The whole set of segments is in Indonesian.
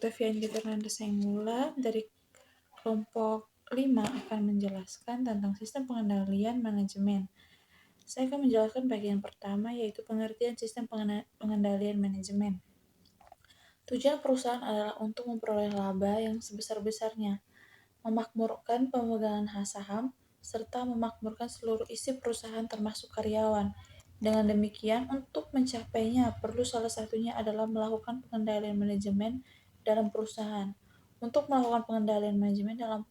Dr. Fian Fernanda Senggula dari kelompok 5 akan menjelaskan tentang sistem pengendalian manajemen. Saya akan menjelaskan bagian pertama, yaitu pengertian sistem pengendalian manajemen. Tujuan perusahaan adalah untuk memperoleh laba yang sebesar-besarnya, memakmurkan pemegang saham, serta memakmurkan seluruh isi perusahaan termasuk karyawan. Dengan demikian, untuk mencapainya, perlu salah satunya adalah melakukan pengendalian manajemen dalam perusahaan. Untuk melakukan pengendalian manajemen dalam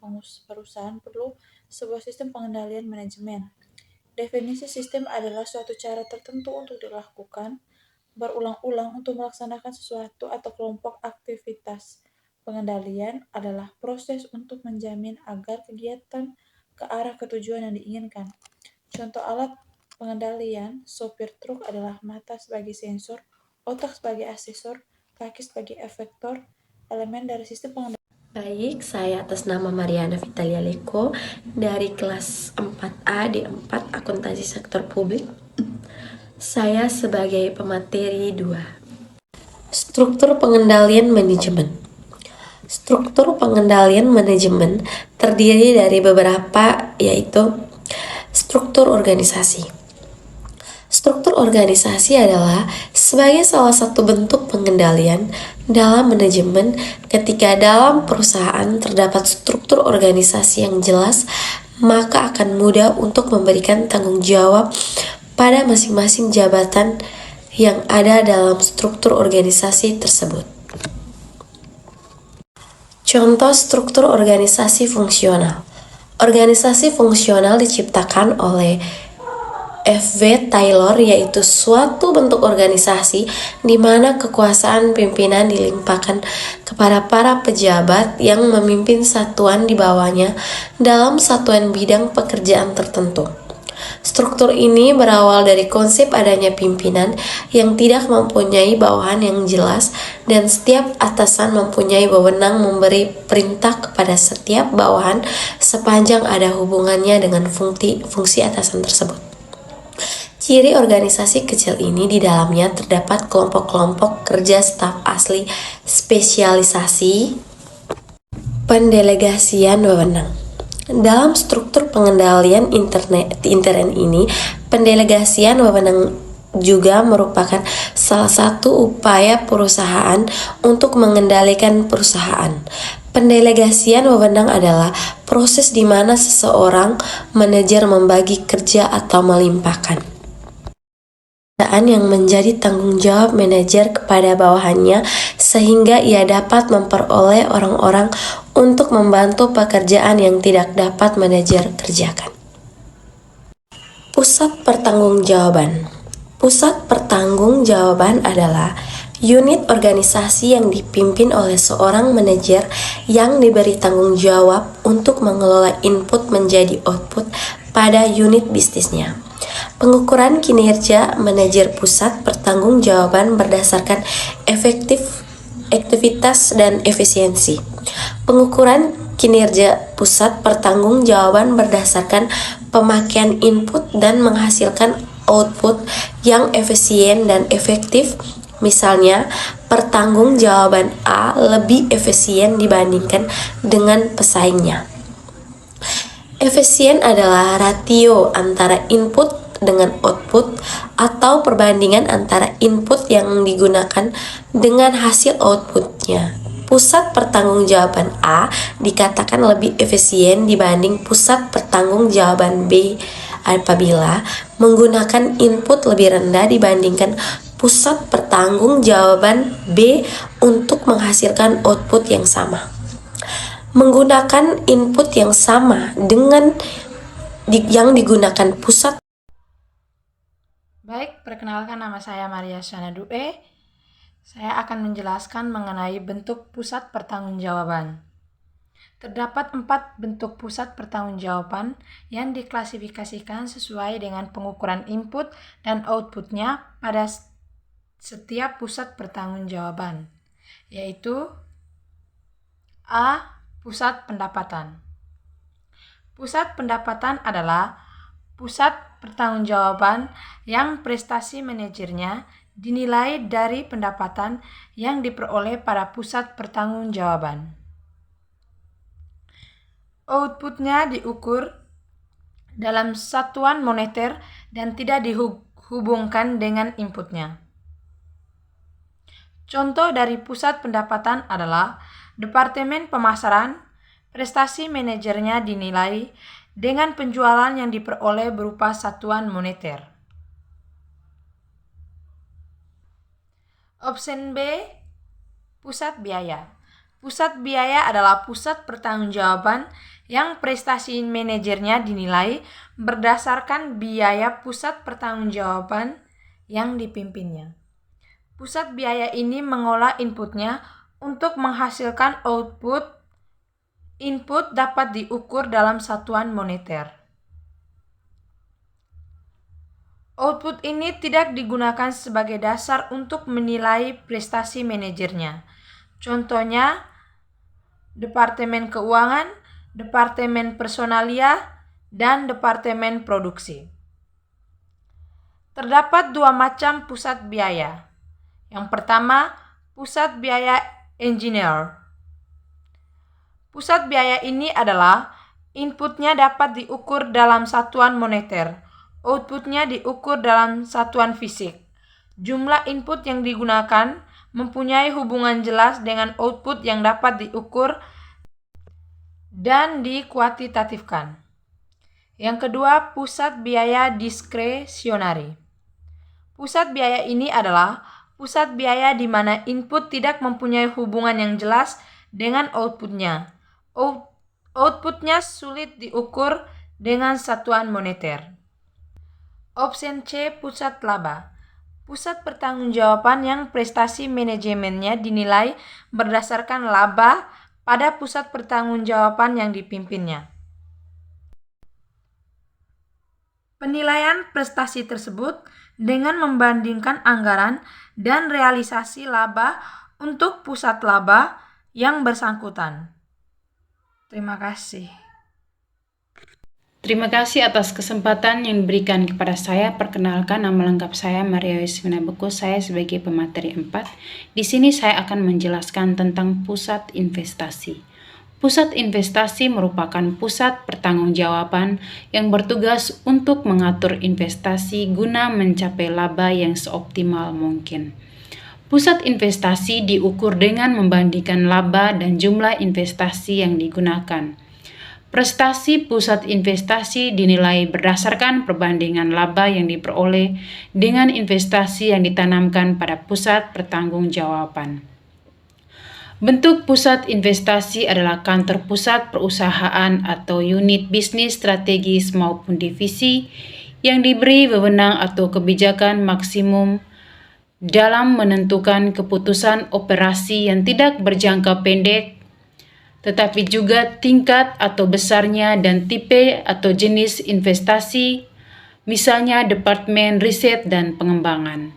perusahaan perlu sebuah sistem pengendalian manajemen. Definisi sistem adalah suatu cara tertentu untuk dilakukan berulang-ulang untuk melaksanakan sesuatu atau kelompok aktivitas. Pengendalian adalah proses untuk menjamin agar kegiatan ke arah ketujuan yang diinginkan. Contoh alat pengendalian sopir truk adalah mata sebagai sensor, otak sebagai asesor, kaki sebagai efektor, elemen dari sistem pengendalian. Baik, saya atas nama Mariana Vitalia Leko dari kelas 4A D4 Akuntansi Sektor Publik. Saya sebagai pemateri 2. Struktur pengendalian manajemen. Struktur pengendalian manajemen terdiri dari beberapa, yaitu struktur organisasi. Struktur organisasi adalah sebagai salah satu bentuk pengendalian dalam manajemen ketika dalam perusahaan terdapat struktur organisasi yang jelas, maka akan mudah untuk memberikan tanggung jawab pada masing-masing jabatan yang ada dalam struktur organisasi tersebut. Contoh struktur organisasi fungsional. Organisasi fungsional diciptakan oleh F.W. Taylor, yaitu suatu bentuk organisasi di mana kekuasaan pimpinan dilimpahkan kepada para pejabat yang memimpin satuan di bawahnya dalam satuan bidang pekerjaan tertentu. Struktur ini berawal dari konsep adanya pimpinan yang tidak mempunyai bawahan yang jelas dan setiap atasan mempunyai wewenang memberi perintah kepada setiap bawahan sepanjang ada hubungannya dengan fungsi atasan tersebut. Ciri organisasi kecil ini di dalamnya terdapat kelompok-kelompok kerja staf asli, spesialisasi, pendelegasian wewenang. Dalam struktur pengendalian intern ini, pendelegasian wewenang juga merupakan salah satu upaya perusahaan untuk mengendalikan perusahaan. Pendelegasian wewenang adalah proses di mana seseorang manajer membagi kerja atau melimpahkan yang menjadi tanggung jawab manajer kepada bawahannya sehingga ia dapat memperoleh orang-orang untuk membantu pekerjaan yang tidak dapat manajer kerjakan. Pusat pertanggungjawaban. Pusat pertanggungjawaban adalah unit organisasi yang dipimpin oleh seorang manajer yang diberi tanggung jawab untuk mengelola input menjadi output pada unit bisnisnya. Pengukuran kinerja manajer pusat pertanggungjawaban berdasarkan efektivitas dan efisiensi. Pengukuran kinerja pusat pertanggungjawaban berdasarkan pemakaian input dan menghasilkan output yang efisien dan efektif. Misalnya, pertanggungjawaban A lebih efisien dibandingkan dengan pesaingnya. Efisien adalah rasio antara input dengan output atau perbandingan antara input yang digunakan dengan hasil outputnya. Pusat pertanggungjawaban A dikatakan lebih efisien dibanding pusat pertanggungjawaban B apabila menggunakan input lebih rendah dibandingkan pusat pertanggungjawaban B untuk menghasilkan output yang sama. Menggunakan input yang sama dengan yang digunakan pusat. Baik, perkenalkan nama saya Maria Shana Due. Saya akan menjelaskan mengenai bentuk pusat pertanggungjawaban. Terdapat 4 bentuk pusat pertanggungjawaban yang diklasifikasikan sesuai dengan pengukuran input dan outputnya pada setiap pusat pertanggungjawaban, yaitu A. Pusat pendapatan. Pusat pendapatan adalah pusat pertanggungjawaban yang prestasi manajernya dinilai dari pendapatan yang diperoleh pada pusat pertanggungjawaban. Outputnya diukur dalam satuan moneter dan tidak dihubungkan dengan inputnya. Contoh dari pusat pendapatan adalah Departemen Pemasaran, prestasi manajernya dinilai dengan penjualan yang diperoleh berupa satuan moneter. Option B, pusat biaya. Pusat biaya adalah pusat pertanggungjawaban yang prestasi manajernya dinilai berdasarkan biaya pusat pertanggungjawaban yang dipimpinnya. Pusat biaya ini mengolah inputnya untuk menghasilkan output. Input dapat diukur dalam satuan moneter. Output ini tidak digunakan sebagai dasar untuk menilai prestasi manajernya. Contohnya, Departemen Keuangan, Departemen Personalia, dan Departemen Produksi. Terdapat dua macam pusat biaya. Yang pertama, pusat biaya engineer. Pusat biaya ini adalah inputnya dapat diukur dalam satuan moneter. Outputnya diukur dalam satuan fisik. Jumlah input yang digunakan mempunyai hubungan jelas dengan output yang dapat diukur dan dikuantitatifkan. Yang kedua, pusat biaya diskresionari. Pusat biaya ini adalah pusat biaya di mana input tidak mempunyai hubungan yang jelas dengan outputnya. Outputnya sulit diukur dengan satuan moneter. Option C, pusat laba. Pusat pertanggungjawaban yang prestasi manajemennya dinilai berdasarkan laba pada pusat pertanggungjawaban yang dipimpinnya. Penilaian prestasi tersebut dengan membandingkan anggaran dan realisasi laba untuk pusat laba yang bersangkutan. Terima kasih. Terima kasih atas kesempatan yang diberikan kepada saya. Perkenalkan, nama lengkap saya Maria Yusmina Beku. Saya sebagai pemateri 4. Di sini saya akan menjelaskan tentang pusat investasi. Pusat investasi merupakan pusat pertanggungjawaban yang bertugas untuk mengatur investasi guna mencapai laba yang seoptimal mungkin. Pusat investasi diukur dengan membandingkan laba dan jumlah investasi yang digunakan. Prestasi pusat investasi dinilai berdasarkan perbandingan laba yang diperoleh dengan investasi yang ditanamkan pada pusat pertanggungjawaban. Bentuk pusat investasi adalah kantor pusat perusahaan atau unit bisnis strategis maupun divisi yang diberi wewenang atau kebijakan maksimum dalam menentukan keputusan operasi yang tidak berjangka pendek, tetapi juga tingkat atau besarnya dan tipe atau jenis investasi, misalnya Departemen Riset dan Pengembangan.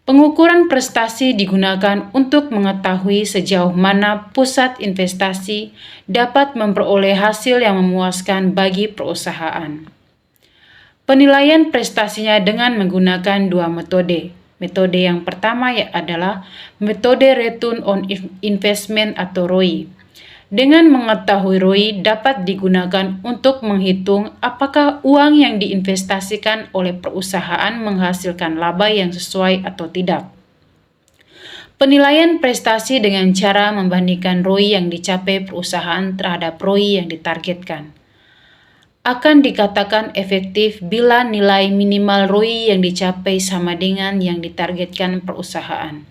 Pengukuran prestasi digunakan untuk mengetahui sejauh mana pusat investasi dapat memperoleh hasil yang memuaskan bagi perusahaan. Penilaian prestasinya dengan menggunakan dua metode. Metode yang pertama adalah metode Return on Investment atau ROI. Dengan mengetahui ROI dapat digunakan untuk menghitung apakah uang yang diinvestasikan oleh perusahaan menghasilkan laba yang sesuai atau tidak. Penilaian prestasi dengan cara membandingkan ROI yang dicapai perusahaan terhadap ROI yang ditargetkan akan dikatakan efektif bila nilai minimal ROI yang dicapai sama dengan yang ditargetkan perusahaan.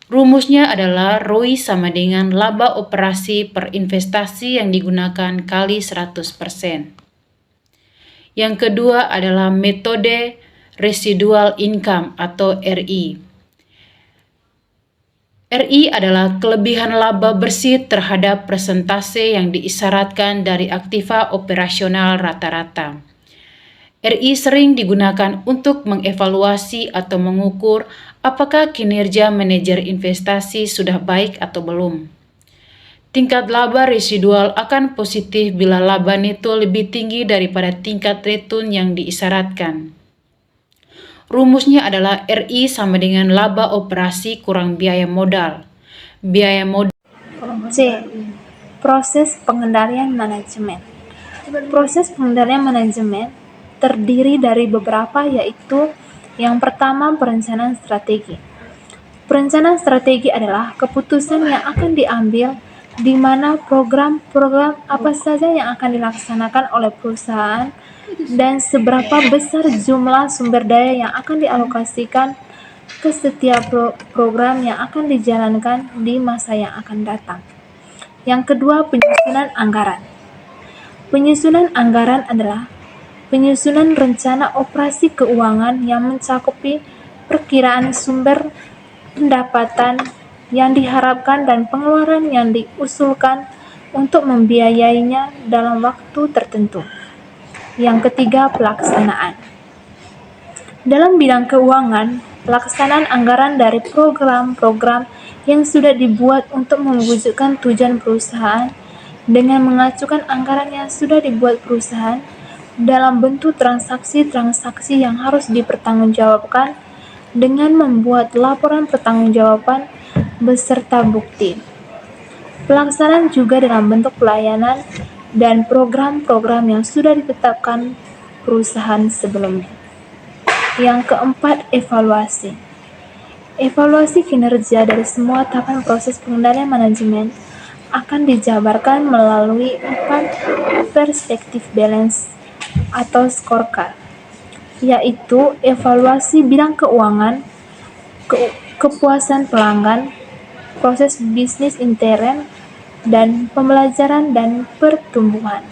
Rumusnya adalah ROI sama dengan laba operasi per investasi yang digunakan kali 100%. Yang kedua adalah metode residual income atau RI. RI adalah kelebihan laba bersih terhadap persentase yang diisyaratkan dari aktiva operasional rata-rata. RI sering digunakan untuk mengevaluasi atau mengukur apakah kinerja manajer investasi sudah baik atau belum. Tingkat laba residual akan positif bila laba neto lebih tinggi daripada tingkat return yang diisyaratkan. Rumusnya adalah RI sama dengan laba operasi kurang biaya modal. Biaya modal C. Proses pengendalian manajemen. Proses pengendalian manajemen terdiri dari beberapa, yaitu yang pertama, perencanaan strategi. Perencanaan strategi adalah keputusan yang akan diambil di mana program-program apa saja yang akan dilaksanakan oleh perusahaan dan seberapa besar jumlah sumber daya yang akan dialokasikan ke setiap program yang akan dijalankan di masa yang akan datang. Yang kedua, penyusunan anggaran. Penyusunan anggaran adalah penyusunan rencana operasi keuangan yang mencakupi perkiraan sumber pendapatan yang diharapkan dan pengeluaran yang diusulkan untuk membiayainya dalam waktu tertentu. Yang ketiga, pelaksanaan. Dalam bidang keuangan, pelaksanaan anggaran dari program-program yang sudah dibuat untuk mewujudkan tujuan perusahaan dengan mengacukan anggaran yang sudah dibuat perusahaan dalam bentuk transaksi-transaksi yang harus dipertanggungjawabkan dengan membuat laporan pertanggungjawaban beserta bukti. Pelaksanaan juga dalam bentuk pelayanan dan program-program yang sudah ditetapkan perusahaan sebelumnya. Yang keempat, evaluasi. Evaluasi kinerja dari semua tahapan proses pengendalian manajemen akan dijabarkan melalui 4 perspektif balance atau scorecard, yaitu evaluasi bidang keuangan, kepuasan pelanggan, proses bisnis intern, dan pembelajaran dan pertumbuhan.